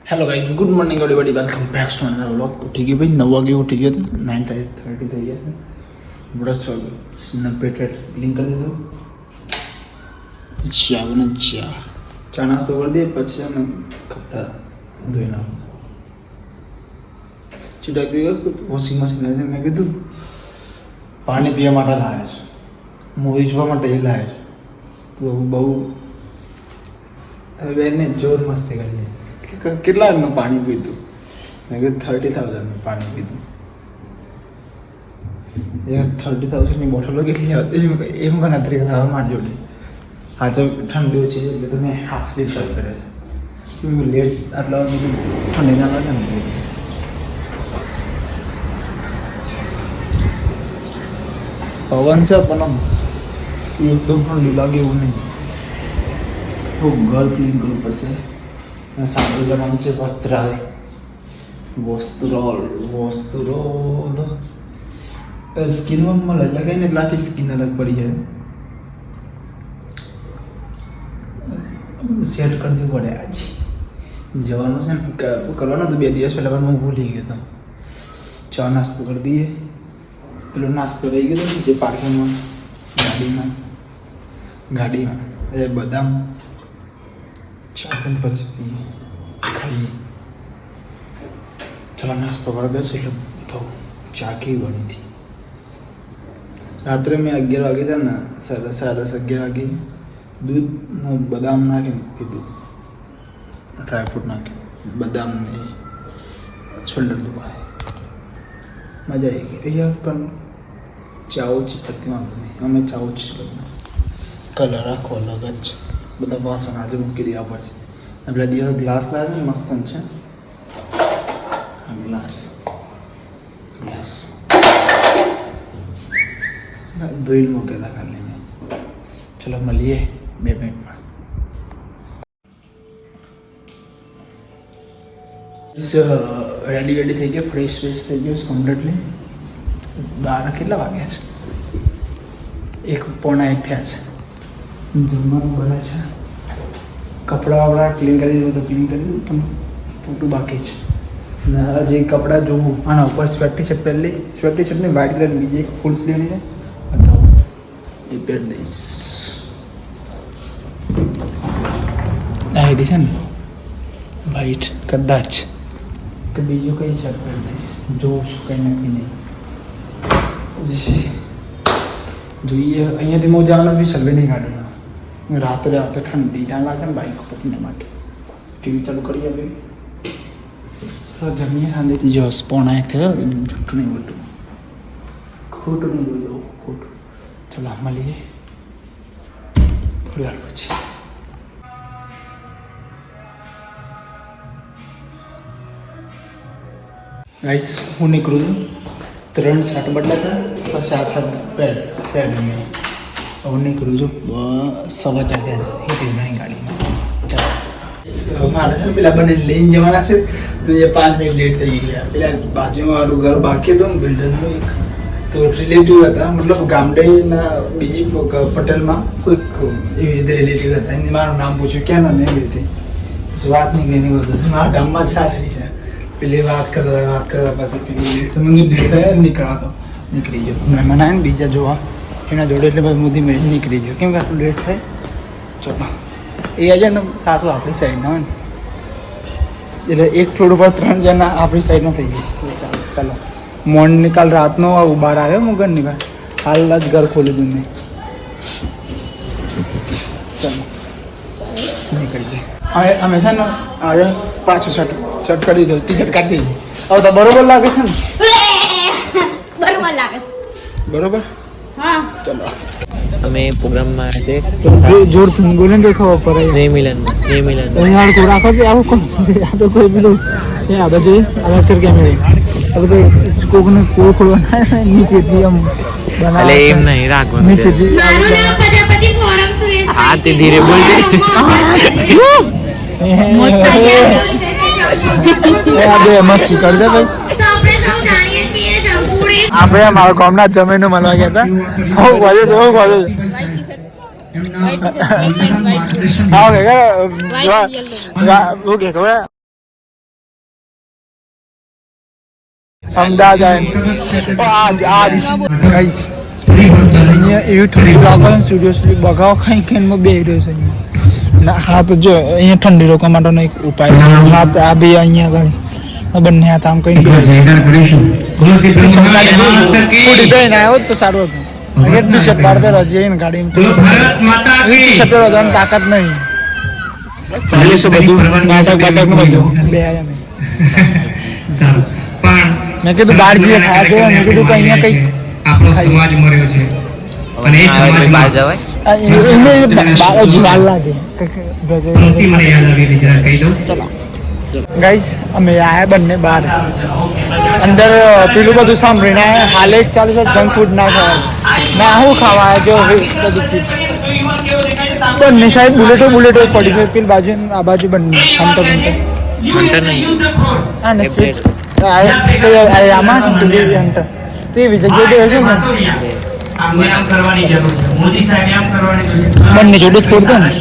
Hello guys, good morning everybody, welcome back to another vlog. उठी गई भाई 9 वागे उठी गए थे, 9:30 થઈ ગયા છે। ब्रश स्नैप पेटेड लिंक कर दो। ચા નાસ્તો કરી દે, પછી અમે કપડા ધોઈ નાખો। ચીડા ગયો વોશિંગ મશીન લઈને મેં કીધું પાણી પીવા માટે લાવ્યા છે, મૂવી જોવા માટે એ લાવ્યા છે। તો બહુ હવે બેનને જોર મસ્તી કરી કે કેટલાનું પાણી પીધું? મેં કીધું 30,000નું પાણી પીધું। યાર 30,000ની બોટલો કેટલી આવતી એમ ગણતરી કરાવવા મારી જોડે। હા તો ઠંડી ઓછી છે એટલે તો મેં હાફ સ્લીપ શર્ટ કરે છે। લેટ આટલા બધું ઠંડી ના લાગે ને। પવન છે પણ એકદમ ઠંડી લાગે એવું નહીં। તો ઘર ક્લીન કરવું પડશે। સાંભળી જવાનું છે વસ્ત્રાલ સ્કિનમાં મળે લગાવીને એટલે આખી સ્કિન અલગ પડી જાય। સેટ કરી દેવું પડે। આજે જવાનું છે ને કરવાનું તો 2 દિવસ પહેલાં પણ હું ભૂલી ગયો હતો। ચા નાસ્તો કરી દઈએ। પેલો નાસ્તો રહી ગયો હતો જે પાર્કિંગમાં ગાડીમાં એ બદામ ચા પણ પછી પીએ ખાઈએ। ચલો નાસ્તો કરી દો। એટલે બહુ ચા કેવી બની હતી રાત્રે મેં 11 વાગે છે ને 10:30 11 વાગે દૂધ બદામ નાખીને પીધું, ડ્રાયફ્રૂટ નાખી બદામ ને શોલ્ડર દુખાય, મજા આવી ગઈ। અહીંયા પણ ચા ઓછી કરતી વાંધો નહીં, અમે ચા ઓછી કલર આખો અલગ જ છે। બધા વાસણ આજે મૂકી દેવા પડશે। આપણા દિવસ ગ્લાસ લાવે ને મસ્ત છે ગ્લાસ ધોઈ મૂકેલા ખાલી મેં। ચલો મળીએ 2 મિનિટમાં। રેડી થઈ ગયા, ફ્રેશ થઈ ગયો કમ્પ્લીટલી। 12 કેટલા વાગ્યા છે? 1:45 થયા છે। જમવાનું બને છે, કપડાં વપડા ક્લીન કરી દીધું તો ક્લીન કરી દીધું પણ પૂરતું બાકી છે। ને હજી કપડાં જોવું આના ઉપર સ્વેટ ટી શર્ટ પહેરી સ્વેટ ટી શર્ટની વ્હાઇટ કલર બીજી એક ફૂલ સ્લીવની છે બતાવો એ પહેરી દઈશ। આઈડી છે ને વ્હાઇટ કદાચ કે બીજું કઈ શર્ટ પહેરી દઈશ, જોઉં શું કંઈ નક્કી નહીં। જોઈએ અહીંયાથી હું જવાનો બી સર્વે નહીં કાઢવાનો। રાત્રે આવતા ઠંડી જાણ લાગે ને બાઇક ઉપર એના માટે ટીવી ચાલુ કરી આવે। જમીએ શાંતિથી જો 1:45 થયો, જૂઠું નહીં બોલતું, ખોટું નહીં બોલતું, ખોટું। ચલો મળીએ થોડી વાર પછી। ગાઈસ હું નીકળું છું, 3 શર્ટ બદલાતા પછી આ શર્ટ પહેર મેં હું નીકળું છું। 4:15 થયા છે હિતેશભાઈની ગાડીમાં। મારે છે પેલા બંને લઈને જવાના છે તો એ 5 મિનિટ લેટ થઈ ગયા। પેલા બાજુમાં મારું ઘર બાકી હતું ને બિલ્ડરનું એક તો રિલેટિવ હતા, મતલબ ગામડેના બીજી પટેલમાં કોઈક એવી રીતે રિલેટિવ હતા। એમને મારું નામ પૂછ્યું ક્યાં ના એવી રીતે પછી વાત નીકળી બધું મારા ગામમાં જ સાસરી છે। પેલી વાત કરતા પછી પેલી તો મને લેટ થયા નીકળી ગયો। મહેમાન આવે ને બીજા જોવા એના જોડે એટલે પછી મોદી મેં નીકળી ગયો કેમ કે આટલું લેટ થાય। ચલો એ આજે ને સારું આપણી સાઈડના હોય ને એટલે એક ફ્લોર ઉપર 3 જણા આપણી સાઈડના થઈ ગયા। ચાલો મોર્નિંગ કાલ રાતનો બહાર આવ્યો હું ઘરની બહાર, હાલ જ ઘર ખોલી દઉં મેં। ચાલો નીકળી જાય। અમે છે ને આજે પાછું શર્ટ કરી દઉં, ટી શર્ટ કાઢી દઈએ। હવે તો બરોબર લાગે છે ને? બરોબર લાગે છે, બરોબર। હા ચલો અમે પ્રોગ્રામમાં છે જોરથી બોલે ને ખબર પડે। સ્નેહ મિલન યાર को રાખો કે આવું કોણ આ તો કોઈ પેલું એ આ બધે આવાજ કર કેમેરે હવે તો કોકને ખોલવાના નીચેથી આમ બના એટલે એમ નહીં રાખો નીચેથી મારું નામ પ્રજાપતિ ફોરમ સુરેશ હા તે ધીરે બોલજે। આ બે મસ્તી કરી દે ભાઈ। તો આપણે સૌ જાણીએ છીએ જમપુડી આપણે મારા ગામના જમીનનું મળવા ગયા હતા। હું વાજે તો હા ઓકે ઓકે ખબર અમદાવાદ આજ ગાઈસ અહીંયા એવી ઠંડી લાગે છે સિરિયસલી બગાવ ખાઈ ખાઈને બે રહ્યો છે અહીંયા હા તો જો અહીંયા ઠંડી રોકવા માટેનો એક ઉપાય છે હા આ બે અહીંયા આગળ બંને હાથ આમ કઈ થોડી બેન આવ્યો તો સારું હતું એટલી શર્ટ પાડતો રજે ને ગાડીમાં તાકાત નહીં નાટક બાટક નું બધું બે આવ્યા મેં કીધું બહાર જઈએ ખાવા દેવા મેં કીધું કે અહીંયા કઈ આપણો સમાજ મર્યો છે અને એ સમાજમાં વાર લાગે પંક્તિ મને યાદ આવી હતી જરા કહી દઉં ચલો ગાઈસ અમે આયા બંને બહાર અંદર પેલું બધું સાંભળીને આયા હાલે જ ચાલુ છે જંક ફૂડ ના ખાવા ના શું ખાવા જો બધું ચિપ્સ બંને સાહેબ બુલેટો પડી છે પેલી બાજુ આ બાજુ બંને હંટર હા ને સ્વીટ આમાં હંટર તે એવી જગ્યાએ છે ને બંને જોડે જ ફોડતો ને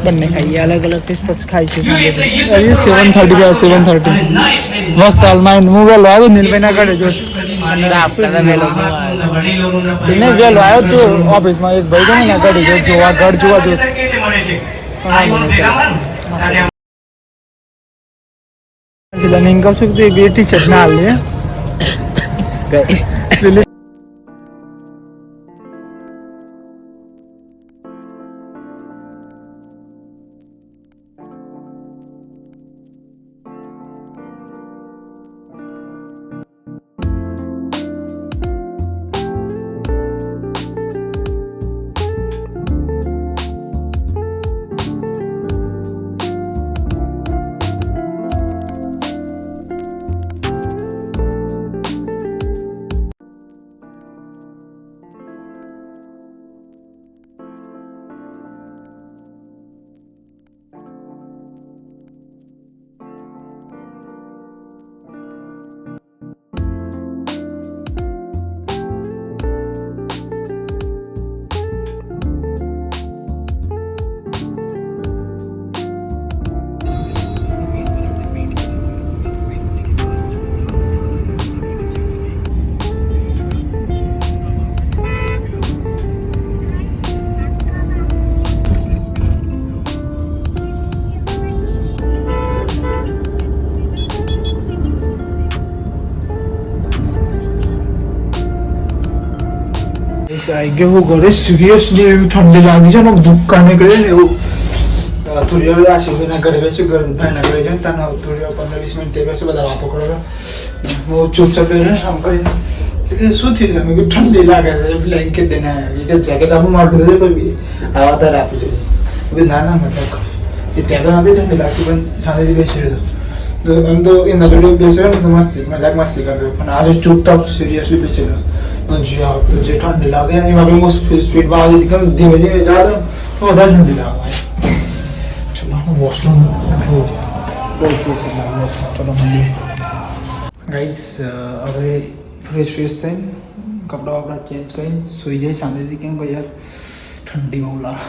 બંને ખાઈએ અલગ અલગ ટેસ્ટ પછી ખાઈ છે 7:30 મસ્ત હાલમાં હું વહેલો આવ્યો નીલભાઈ ના ઘરે જો એને વહેલો આવ્યો તો ઓફિસમાં એક ભાઈ ગયો ને ઘરે જો જોવા ઘર જોવા જો લર્નિંગ કહું છું કે બે ટીચર ના હાલ આવી ગયો ઘરે સિરિયસલી એવી ઠંડી લાગી છે ને ભૂક્કા નીકળે ને એવું થોડી વાર આશીષભાઈના ઘરે બેસ્યું ભાઈના ઘરે જઈને તને થોડી વાર 15-20 મિનિટ બેસ્યું બધા વાતો કરો હું ચૂપચાપ રહીને આમ કરીને એટલે શું થયું મેં કીધું ઠંડી લાગે છે બ્લેન્કેટ લઈને આવ્યા કે જેકેટ આપું મારું દીધું પછી આવા તારે આપી દીધું ના ના મતલબ એ ત્યાં તો નથી ઠંડી લાગતી પણ શાંતિથી બેસી રહ્યો એમ તો એના જોડે બેસ્યો ને તો મજાક મસ્તી કરતો પણ આજે ચૂપચાપ સિરિયસલી બેસી રહ્યો જે ઠંડી લાગે એની માટે હું સ્પીડમાં આવી હતી કેમ ધીમે ધીમે જા દઉં તો વધારે ઠંડી લાગે ચલો વોશરૂમ બહુ પૈસા લાગે ચલો મળીએ ગાઈસ હવે ફ્રેશ થઈને કપડાં વપડા ચેન્જ કરીને સુઈ જાય શાંતિથી કેમ કે યાર ઠંડી બહુ લાગે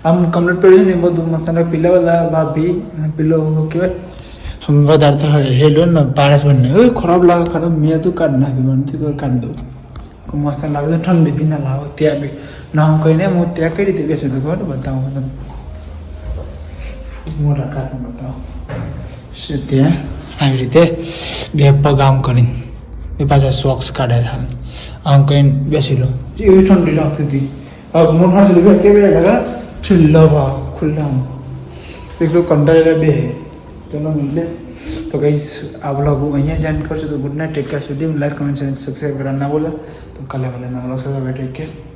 આમ કમ્પ્લીટ પડ્યું છે ને બધું મસાલા પીલા બધા ભાભી પેલો કહેવાય વધારે તો હેલો ને પારસ બંને ખરાબ લાગે ખરાબ મેં તો કાઢી નાખ્યું નથી કાઢી દઉં મસાલા લાગે તો ઠંડી બી ના લાવો ત્યાં બી ના હું કહીને હું ત્યાં કઈ રીતે બેસું તો ખબર બતાવું તમને મોટા કાઢને બતાવો ત્યાં આવી રીતે બે પગ આમ કરીને એ પાછા સોક્સ કાઢે આમ કરીને બેસી લો એવી ઠંડી લાગતી હતી હવે મોટા કેવી લાગે છેલ્લા ભાવ ખુલ્લા એક તો કંટાળેલા બે ચલો મિલે તો કહીશ આ વ્લોગ હું અહીંયા જોઈન કરશું તો ગુડ નાઇટ ટેક કેર સુધી લાઈક કમેન્ટ સબસ્ક્રાઈબ કરવાનું ના બોલો તો કાલે મળે ના ટેક કેર